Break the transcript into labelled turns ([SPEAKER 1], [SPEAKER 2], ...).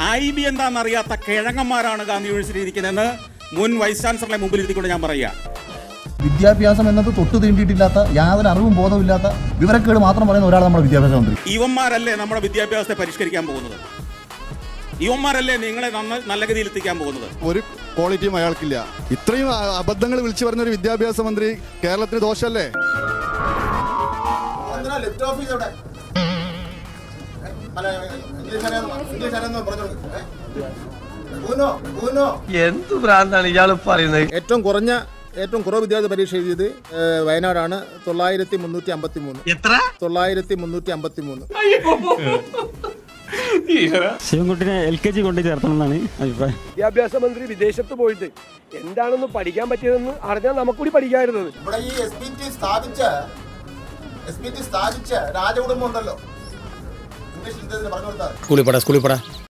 [SPEAKER 1] IB എന്താണെന്നറിയാത്ത കിഴങ്ങന്മാരാണ് Gandhi university ഇരിക്കുന്നതെന്ന് മുൻ vice ചാൻസലറിനെ മുമ്പിൽ ഇരുത്തിക്കൊണ്ട് ഞാൻ പറയുക.
[SPEAKER 2] വിദ്യാഭ്യാസം എന്നത് തൊട്ട് തീണ്ടിയിട്ടില്ലാത്ത, യാതൊരു അറിവും ബോധമില്ലാത്ത, വിവരക്കേട് മാത്രം പറയുന്ന ഒരാൾ നമ്മുടെ വിദ്യാഭ്യാസ മന്ത്രി.
[SPEAKER 1] ഇവന്മാരല്ലേ നമ്മുടെ വിദ്യാഭ്യാസത്തെ പരിഷ്കരിക്കാൻ പോകുന്നത്? ഇവന്മാരല്ലേ നിങ്ങളെ നല്ല ഗതിയിൽ എത്തിക്കാൻ പോകുന്നത്?
[SPEAKER 3] ഒരു ക്വാളിറ്റിയും അയാൾക്കില്ല. ഇത്രയും അബദ്ധങ്ങൾ വിളിച്ചു പറഞ്ഞ ഒരു വിദ്യാഭ്യാസ മന്ത്രി കേരളത്തിന് ദോഷമല്ലേ?
[SPEAKER 4] എന്ത് ഭ്രാന്താണ് ഇയാൾ പറയുന്നത്?
[SPEAKER 5] ഏറ്റവും കുറവ് വിദ്യാർത്ഥി പരീക്ഷ എഴുതിയത് വയനാടാണ്. 9353.
[SPEAKER 4] എത്ര?
[SPEAKER 5] 9353.
[SPEAKER 6] ശിവൻകുട്ടിനെ LKG കൊണ്ട് ചേർത്തണമെന്നാണ് അഭിപ്രായം.
[SPEAKER 7] വിദ്യാഭ്യാസ മന്ത്രി വിദേശത്ത് പോയിട്ട് എന്താണെന്ന് പഠിക്കാൻ പറ്റിയതെന്ന് അറിഞ്ഞാൽ നമുക്കൂടി പഠിക്കാമായിരുന്നത്.
[SPEAKER 2] ഇവിടെ ഈ SPT സ്ഥാപിച്ച രാജകുടുംബം ഉണ്ടല്ലോ, ഇംഗ്ലീഷിൽ പറഞ്ഞു കൊടുത്താൽ
[SPEAKER 4] സ്കൂളിൽ പോടാ